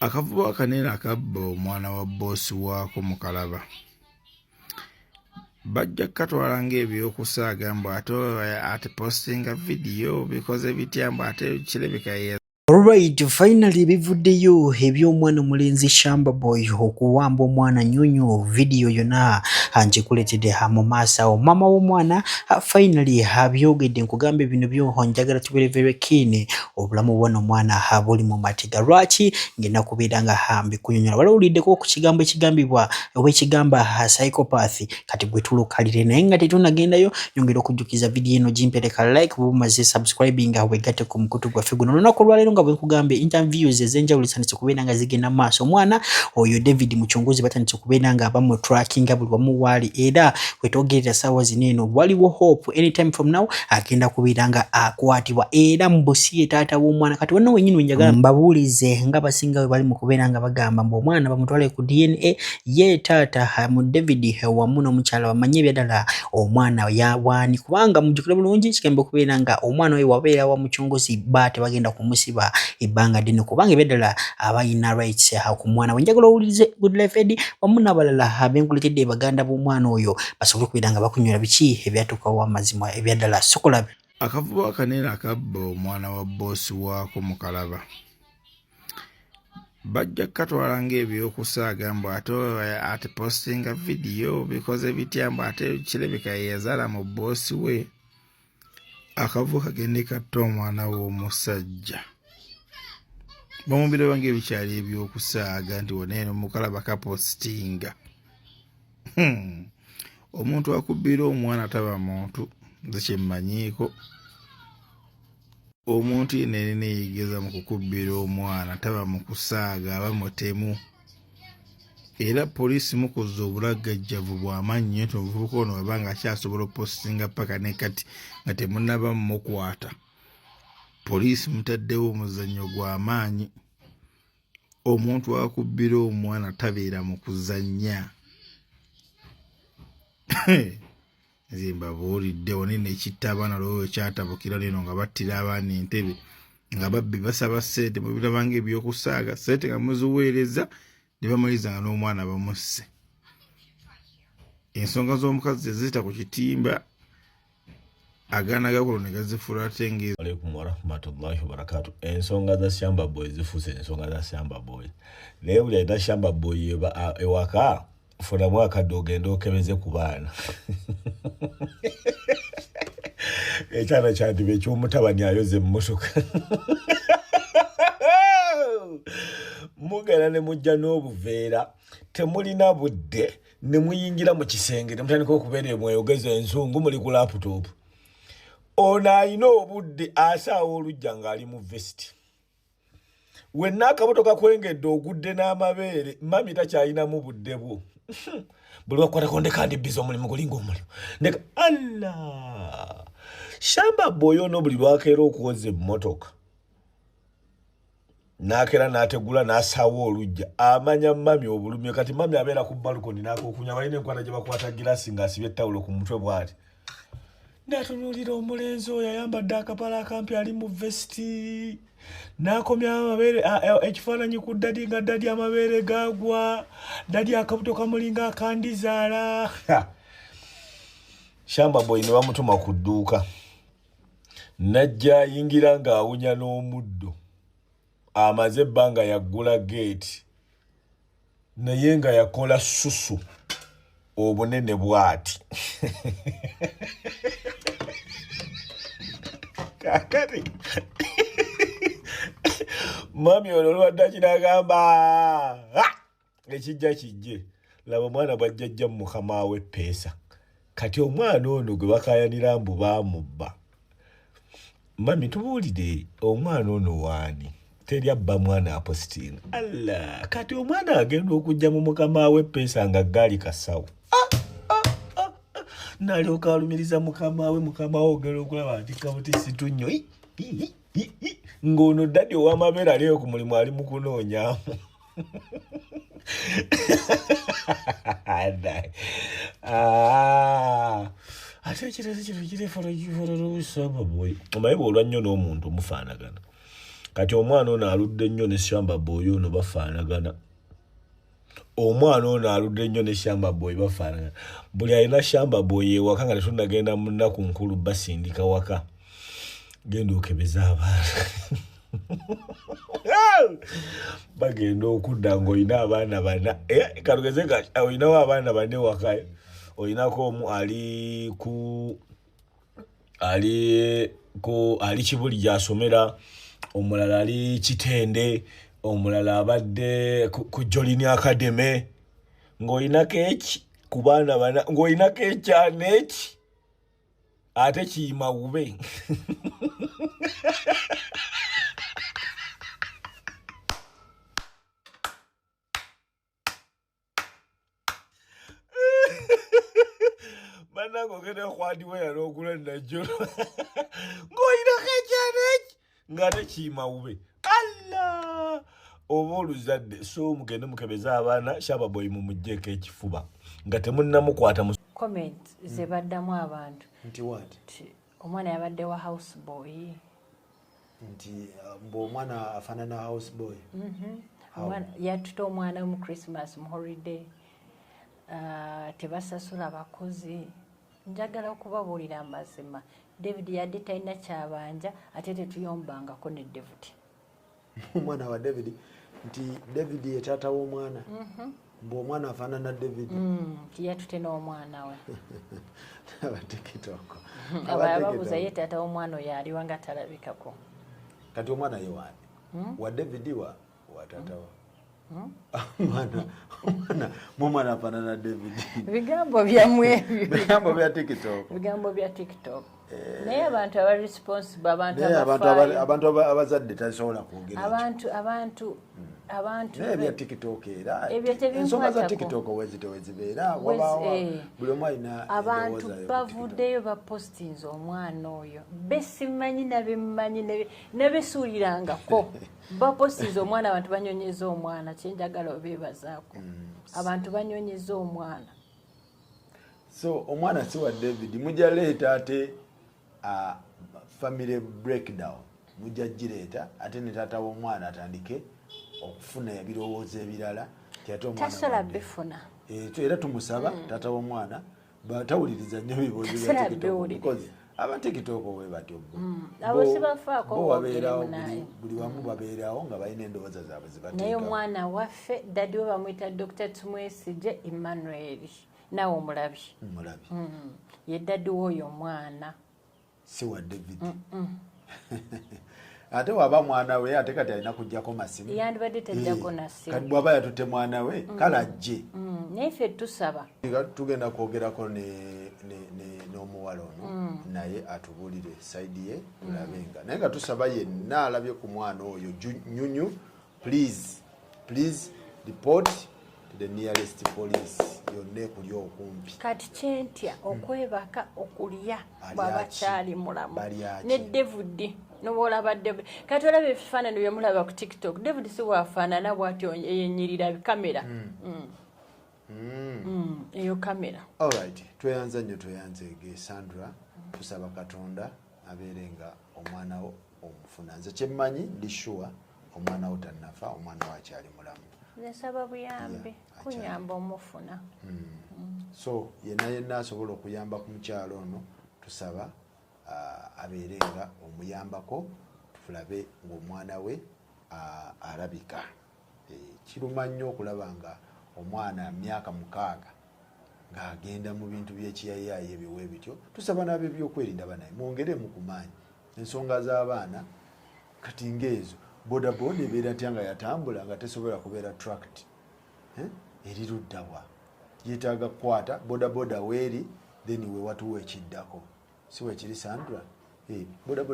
Akavubo akanene akabba omwana wa boosi waako mu Kalaba bajja kukatwala ng'ebyokusaaga mbu ate postinga vidiyo bikoze bitya mbu ate kirabika ye. Alright, finally bivuddeyo eby'omwana omulenzi Shamba Boy okuwamba omwana Nyonyo video yonna ngikuletedde mu maaso awo. Mama w'omwana finally abyogedde, nkugambye bino byo njagala tubeere keen obulamu bw'ono omwana buli mu matega. Lwaki ngenda kubeera nga mbikunyonyola. Wali owuliddeko ku kigambo ekigambibwa oba ekigamba psychopath, kati gwe tulukalire naye nga tetunagendayo nyongera okujjukiza video eno gimpereka like bwe bumaze subscribing wegatte ku mukutu gwaffe guno. Olunaku olwaleero nga bwe nkugambye interviews ez'enjawulo zitandise kubeera nga zigenda mu maaso. Omwana oyo David Muchunguzi batandise kubeera nga bamu tracking buli wamu waali, era wetwogerera ssaawa zino eno waliwo hope anytime from now agenda kubeera nga akwatibwa era mu busiye taata w'omwana. Kati wano wenyini wenjagala mbabuulize nga basinga we bali mu kubeera nga bagamba mbu omwana bamutwale ku DNA ye taata mu David wamu n'omukyala bamanye ebyaddala omwana yawaani, kubanga mujjukire bulungi kigambo kubeera nga omwana we wabeera wa Muchunguzi bate bagenda kumusiba ebbanga ddene, kubanga ebyaddala abayina rights ku mwana we. Njagala owulize Good Life Eddie wamu n'abalala abenkuletedde baganda b'omwana oyo basobole kubeera nga bakunyola biki ebyatuukawo amazima ebyaddala. Sokola Akavubo akanene akabba omwana wa boosi waako mu Kalaba bajja kukatwala ng'ebyokusaaga mbu ate postinga vidiyo bikoze bitya mbu ate kirabika ye yazaala mu boosi we. Akavubo kagende katta omwana w'omusajja bamubira bange ebikyali ebyokusaaga nti woneeno mu Kalaba kapostinga. Omuntu akubbira omwana taba muntu, nze kyemmanyiiko. Omuntu yenna neeyigeza mu kukubbira omwana taba mu kusaaga aba mutemu. Era poliisi mukoze obulagajjavu bw'amaanyi nti omuvubuka ono aba nga akyasobola opostinga paka ne kati nga temunnaba mumukwata. Poliisi mutaddewo omuzannyo gw'amaanyi. Omuntu akubbira omwana tabeera mu kuzannya. Nze mbabuulidde wonene ekitta abaana lwoyo kyatabukira lino nga battira abaana entebe nga babbi basaba ssente mubirabanga ebyokusaaga ssente nga muziweereza ne bamaliriza nga n'omwana bamusse. Ensonga z'omukazi zizita ku kitimba agaana gakulo ne gazifuula ate ng'ezo. Alaikum warahmatullahi wabarakatuh. Ensonga za Shamba Boy zifuuse ensonga za Shamba Boy. Naye buli alina Shamba Boy ewaka funamu akadde ogenda okebeze ku baana. Ekyana kyandiba eky'omutabani ayoze emmotoka. Mugenda ne mujja n'obuveera temulina budde ne muyingira mu kisenge ne mutandika okubeera mweyogeza ensonga muli ku laptop. Ono alina obudde asaawa olujja ng'ali mu vesti. Wenna akamotoka kwengedde ogudde n'amabeere mami takyalinamu budde bwo. Buli wakwatako ndeka ndi biza omulimu gulinga omulimu ndeka Allah. Shamba Boy ono buli lwakeera okuwoza emmotoka n'akeera n'ategula n'asaawa olujja amanya mami obulumye. Kati mami abeera ku balukoni n'akookunya balina enkwata gye bakwata girasi ng'asibye ettawulo ku mutwe bw'ati. N'atunuulira omulenzi oyo ayambadde akapala akampi ali mu vesti n'akomya amabeere ekifaananyi ku ddadi nga ddadi amabeere gaagwa ddadi akabuto kamulinga akandizaala. Shamba Boy ne bamutuma ku dduuka najja ayingira ng'awunya n'omuddo amaze ebbanga yaggula geeti naye nga yakola susu obunene bw'ati. Kakati mami ono olwadde kinagamba ekijja kijje laba omwana bwajjajja mu mukama we peesa. Kati omwana ono gwe bakayanira mbu baamubba. Mami tubuulire omwana ono waani? Teri abba mwana apostinga. Allah, kati omwana agenda okujja mu mukama we peesa nga gaali kasawo. N'alyoka alumiriza mukama we ogera okulaba nti kabuti situnnyo ng'ono ddadi ow'amabeere aliyo ku mulimu ali mu kunoonyaamu. Ate ekirezi kino kireefolo Shamba Boy omanyi bw'olwa nnyo n'omuntu omufaanagana kati omwana ono aludde nnyo ne Shamba Boy ono bafaanagana. Omwana ono aludde nnyo ne Shamba Boy bafaanagana. Buli alina Shamba Boy ewaka nga tetunnagenda mu nnaku nkulu basindika waka. Genda okebeza abaana. Bagenda okudda ng'olina abaana bana. Kalugeze kati olinawo abaana bane waka. Olinako omu ali Kibuli gy'asomera, omulala ali Kitende, omulala abadde ku Jolini Academy, ng'olinako eki ku baana bana, ng'olinako ekyana eki ate kiyima wube. Banango ogenda okwadiwe yal'ogula najjolo ng'olinako ekyana eki ng'ate kiyima wube. Allah oba oluzadde so mugende mukebeze abaana Shamba Boy mumugjeeko ekifuba nga temunnamukwata mu comment ze baddamu abantu nti what omwana yabadde wa house boy nti omwana afaanana house boy yatuta omwana mu Christmas mu holiday tebasasula bakozi. Njagala okubabuulira amazima, David yadde talina kyabanja ate tetuyombangako ne David. Omwana wa David nti David ye taata w'omwana omwana afaanana David yatute n'omwana we abatikitoko ababuuza ye taata w'omwana oyo aliwa nga talabikako. Kati omwana ye waani wa David wa taata wa mwana afaanana David. Bigambo byammwe bigambo bya TikTok. Bigambo bya TikTok. Naye abantu aba responsible, abantu abazadde tasobola kwogera. Abantu naye bya TikTok era ensonga za TikTok wezibeera wabaawa buli omu alina abantu bavuddeyo bapostinze omwana oyo besimanyi nabemmanyi nabesuulirangako bapostinze omwana abantu banyonyeza omwana kyenjagala obeebazaako abantu banyonyeza omwana. So omwana si wa David mujja leeta ate family breakdown mujja gireeta ate ne taata w'omwana atandike okufuna ebirowoozo ebirala tasobola bifuna era tumusaba taata w'omwana batawuliriza nnyo ebibuuzo bya TikTok aba TikTok we batyo abo sibafaako buli wamu babeerawo nga balina endowooza zaabwe zibateeka. Naye omwana waffe daddi we bamuyita Dr. Tumwesige Emmanuel nawe omulabi ye daddi w'oyo omwana si wa David. Ate waba mwana we ate kati alina kujjako masimu yandibadde tajjako na simu kati bw'aba yatutte mwana we kale ajje. Naye ffe tusaba tugenda kwogerako n'omuwala ono naye atubuulire sayidi ye tulabenga naye nga tusaba yenna alabye ku mwana oyo nyunyu please report to the nearest police yonna ekuli okumpi. Kati kyentya okwebaka okulya bw'abakyali mulamu ne David n'olaba David kati olaba ebifaananyi bye mulaba ku TikTok David si waafaanana bw'atyo eyennyirira kamera eyo kamera. Alright, tweyanza nnyo tweyanzeege Sandra tusaba Katonda abeere nga omwana wo omufuna. Nze kyemmanyi ndi sure omwana wo tannafa omwana wo akyali mulamu. Nsaba buyambi kunyamba omufuna. So yenna asobola okuyamba ku mukyalo ono tusaba abeere nga omuyambako tulabe ng'omwana we alabika. Kiruma nnyo okulaba nga omwana myaka 6 ng'agenda mu bintu by'ekiyayaayi ebiwe bityo. Tusaba n'abe byokwerinda banaye mwongeremu ku maanyi ensonga z'abaana kati ng'ezo bodaboda ebeera atya nga yatambula nga tesobola kubeera tracked eri luddawa yeetaaga kukwata bodaboda weeri then we watuwa ekiddako si weekiri Sandra bodaboda